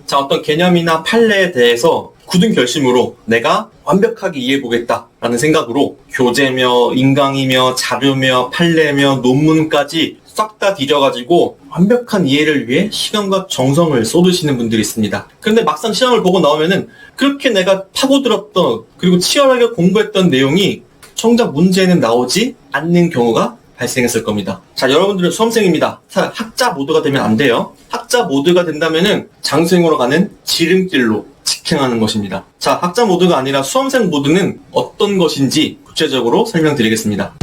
자, 어떤 개념이나 판례에 대해서 굳은 결심으로 내가 완벽하게 이해해보겠다라는 생각으로 교재며 인강이며 자료며 판례며 논문까지 싹 다 뒤져가지고 완벽한 이해를 위해 시간과 정성을 쏟으시는 분들이 있습니다. 그런데 막상 시험을 보고 나오면은 그렇게 내가 파고들었던 그리고 치열하게 공부했던 내용이 정작 문제에는 나오지 않는 경우가 발생했을 겁니다. 자, 여러분들은 수험생입니다. 학자 모드가 되면 안 돼요. 학자 모드가 된다면은 장수행으로 가는 지름길로 직행하는 것입니다. 자, 학자 모드가 아니라 수험생 모드는 어떤 것인지 구체적으로 설명드리겠습니다.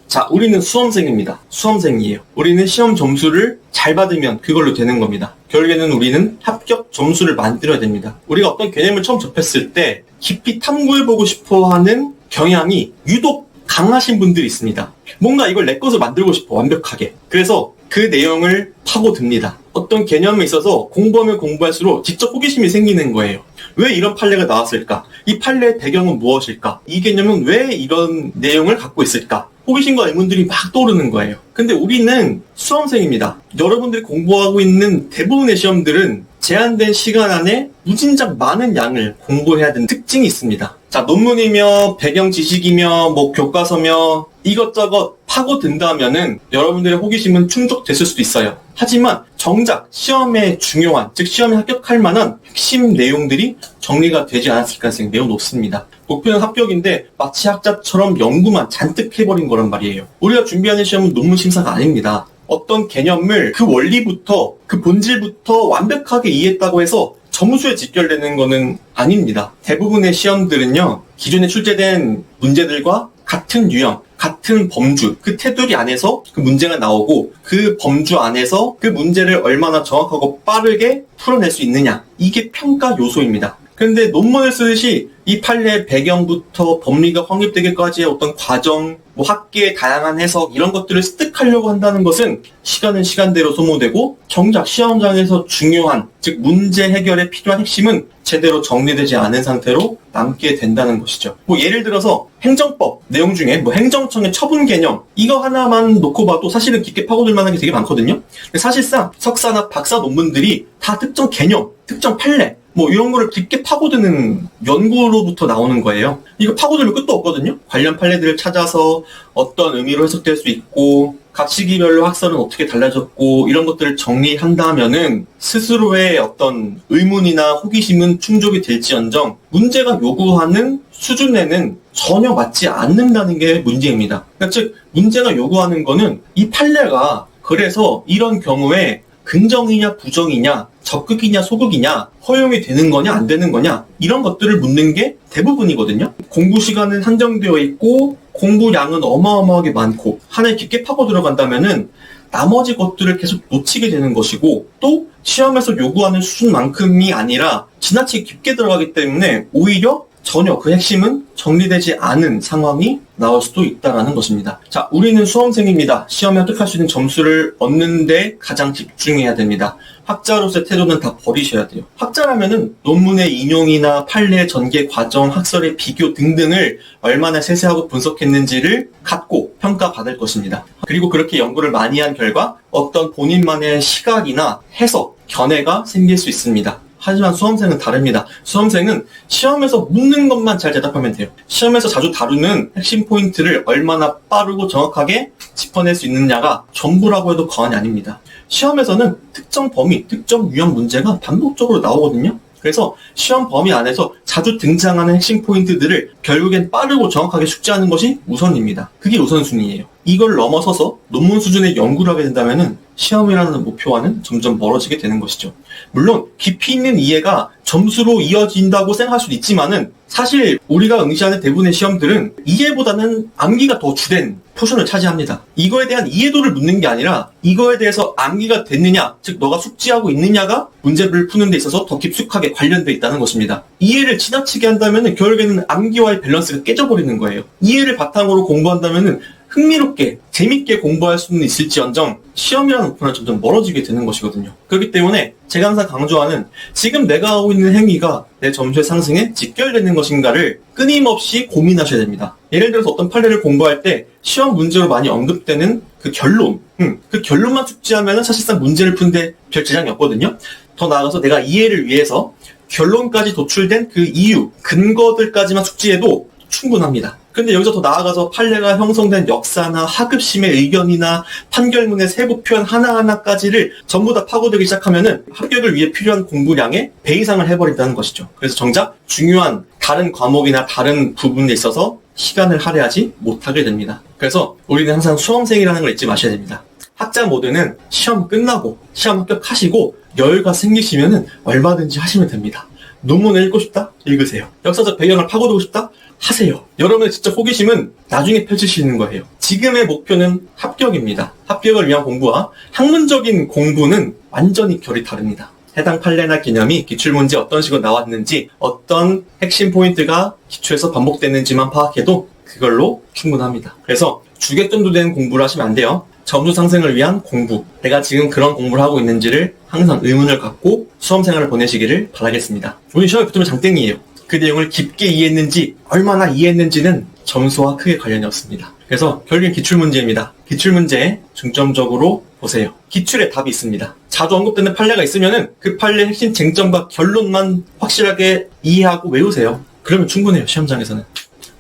자, 우리는 수험생입니다. 수험생이에요. 우리는 시험 점수를 잘 받으면 그걸로 되는 겁니다. 결국에는 우리는 합격 점수를 만들어야 됩니다. 우리가 어떤 개념을 처음 접했을 때 깊이 탐구해보고 싶어하는 경향이 유독 강하신 분들이 있습니다. 뭔가 이걸 내 것을 만들고 싶어, 완벽하게. 그래서 그 내용을 파고듭니다. 어떤 개념에 있어서 공부하면 공부할수록 직접 호기심이 생기는 거예요. 왜 이런 판례가 나왔을까? 이 판례의 배경은 무엇일까? 이 개념은 왜 이런 내용을 갖고 있을까? 호기심과 의문들이 막 떠오르는 거예요. 근데 우리는 수험생입니다. 여러분들이 공부하고 있는 대부분의 시험들은 제한된 시간 안에 무진장 많은 양을 공부해야 되는 특징이 있습니다. 자, 논문이며 배경 지식이며 교과서며 이것저것 파고든다면은 여러분들의 호기심은 충족됐을 수도 있어요. 하지만 정작 시험에 중요한, 즉 시험에 합격할 만한 핵심 내용들이 정리가 되지 않았을 가능성이 매우 높습니다. 목표는 합격인데 마치 학자처럼 연구만 잔뜩 해버린 거란 말이에요. 우리가 준비하는 시험은 논문 심사가 아닙니다. 어떤 개념을 그 원리부터 그 본질부터 완벽하게 이해했다고 해서 점수에 직결되는 거는 아닙니다. 대부분의 시험들은요, 기존에 출제된 문제들과 같은 유형, 같은 범주, 그 테두리 안에서 그 문제가 나오고 그 범주 안에서 그 문제를 얼마나 정확하고 빠르게 풀어낼 수 있느냐, 이게 평가 요소입니다. 그런데 논문을 쓰듯이 이 판례의 배경부터 법리가 확립되기까지의 어떤 과정, 학계의 다양한 해석 이런 것들을 습득하려고 한다는 것은 시간은 시간대로 소모되고 정작 시험장에서 중요한, 즉 문제 해결에 필요한 핵심은 제대로 정리되지 않은 상태로 남게 된다는 것이죠. 예를 들어서 행정법 내용 중에 행정청의 처분 개념 이거 하나만 놓고 봐도 사실은 깊게 파고들 만한 게 되게 많거든요. 사실상 석사나 박사 논문들이 다 특정 개념, 특정 판례 이런 거를 깊게 파고드는 연구로부터 나오는 거예요. 이거 파고들면 끝도 없거든요. 관련 판례들을 찾아서 어떤 의미로 해석될 수 있고 각 시기별로 학설은 어떻게 달라졌고 이런 것들을 정리한다면은 스스로의 어떤 의문이나 호기심은 충족이 될지언정 문제가 요구하는 수준에는 전혀 맞지 않는다는 게 문제입니다. 그러니까 즉 문제가 요구하는 거는 이 판례가 그래서 이런 경우에 긍정이냐 부정이냐 적극이냐 소극이냐 허용이 되는 거냐 안 되는 거냐 이런 것들을 묻는 게 대부분이거든요. 공부 시간은 한정되어 있고 공부량은 어마어마하게 많고 하나에 깊게 파고 들어간다면은 나머지 것들을 계속 놓치게 되는 것이고 또 시험에서 요구하는 수준만큼이 아니라 지나치게 깊게 들어가기 때문에 오히려 전혀 그 핵심은 정리되지 않은 상황이 나올 수도 있다는 것입니다. 자, 우리는 수험생입니다. 시험에 합격할 수 있는 점수를 얻는 데 가장 집중해야 됩니다. 학자로서의 태도는 다 버리셔야 돼요. 학자라면은 논문의 인용이나 판례, 전개, 과정, 학설의 비교 등등을 얼마나 세세하고 분석했는지를 갖고 평가받을 것입니다. 그리고 그렇게 연구를 많이 한 결과 어떤 본인만의 시각이나 해석, 견해가 생길 수 있습니다. 하지만 수험생은 다릅니다. 수험생은 시험에서 묻는 것만 잘 대답하면 돼요. 시험에서 자주 다루는 핵심 포인트를 얼마나 빠르고 정확하게 짚어낼 수 있느냐가 전부라고 해도 과언이 아닙니다. 시험에서는 특정 범위, 특정 유형 문제가 반복적으로 나오거든요. 그래서 시험 범위 안에서 자주 등장하는 핵심 포인트들을 결국엔 빠르고 정확하게 숙지하는 것이 우선입니다. 그게 우선순위예요. 이걸 넘어서서 논문 수준의 연구를 하게 된다면 시험이라는 목표와는 점점 멀어지게 되는 것이죠. 물론 깊이 있는 이해가 점수로 이어진다고 생각할 수도 있지만은 사실 우리가 응시하는 대부분의 시험들은 이해보다는 암기가 더 주된 포션을 차지합니다. 이거에 대한 이해도를 묻는 게 아니라 이거에 대해서 암기가 됐느냐, 즉 너가 숙지하고 있느냐가 문제를 푸는 데 있어서 더 깊숙하게 관련되어 있다는 것입니다. 이해를 지나치게 한다면 결국에는 암기와의 밸런스가 깨져버리는 거예요. 이해를 바탕으로 공부한다면 흥미롭게 재밌게 공부할 수는 있을지언정 시험이라는 목표는 점점 멀어지게 되는 것이거든요. 그렇기 때문에 제가 항상 강조하는 지금 내가 하고 있는 행위가 내 점수의 상승에 직결되는 것인가를 끊임없이 고민하셔야 됩니다. 예를 들어서 어떤 판례를 공부할 때 시험 문제로 많이 언급되는 그 결론, 그 결론만 숙지하면 사실상 문제를 푸는데 별 지장이 없거든요. 더 나아가서 내가 이해를 위해서 결론까지 도출된 그 이유, 근거들까지만 숙지해도 충분합니다. 근데 여기서 더 나아가서 판례가 형성된 역사나 하급심의 의견이나 판결문의 세부 표현 하나하나까지를 전부 다 파고들기 시작하면은 합격을 위해 필요한 공부량의 배 이상을 해버린다는 것이죠. 그래서 정작 중요한 다른 과목이나 다른 부분에 있어서 시간을 할애하지 못하게 됩니다. 그래서 우리는 항상 수험생이라는 걸 잊지 마셔야 됩니다. 학자 모두는 시험 끝나고 시험 합격하시고 여유가 생기시면은 얼마든지 하시면 됩니다. 논문을 읽고 싶다? 읽으세요. 역사적 배경을 파고들고 싶다? 하세요. 여러분의 지적 호기심은 나중에 펼치시는 거예요. 지금의 목표는 합격입니다. 합격을 위한 공부와 학문적인 공부는 완전히 결이 다릅니다. 해당 판례나 개념이 기출문제 어떤 식으로 나왔는지, 어떤 핵심 포인트가 기출에서 반복됐는지만 파악해도 그걸로 충분합니다. 그래서 주객전도 되는 공부를 하시면 안 돼요. 점수 상승을 위한 공부, 내가 지금 그런 공부를 하고 있는지를 항상 의문을 갖고 수험생활을 보내시기를 바라겠습니다. 오늘 시험에 붙으면 장땡이에요. 그 내용을 깊게 이해했는지, 얼마나 이해했는지는 점수와 크게 관련이 없습니다. 그래서 결국엔 기출문제입니다. 기출문제에 중점적으로 보세요. 기출에 답이 있습니다. 자주 언급되는 판례가 있으면은 그 판례의 핵심 쟁점과 결론만 확실하게 이해하고 외우세요. 그러면 충분해요, 시험장에서는.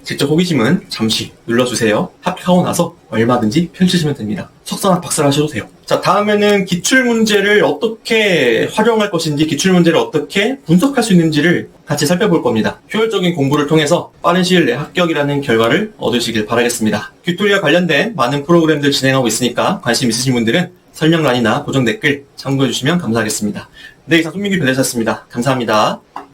직접 호기심은 잠시 눌러주세요. 합격하고 나서 얼마든지 펼치시면 됩니다. 석사나 박사를 하셔도 돼요. 자, 다음에는 기출문제를 어떻게 활용할 것인지, 기출문제를 어떻게 분석할 수 있는지를 같이 살펴볼 겁니다. 효율적인 공부를 통해서 빠른 시일 내에 합격이라는 결과를 얻으시길 바라겠습니다. 튜토리얼 관련된 많은 프로그램들 진행하고 있으니까 관심 있으신 분들은 설명란이나 고정 댓글 참고해주시면 감사하겠습니다. 네, 이상 손민규 변호사였습니다. 감사합니다.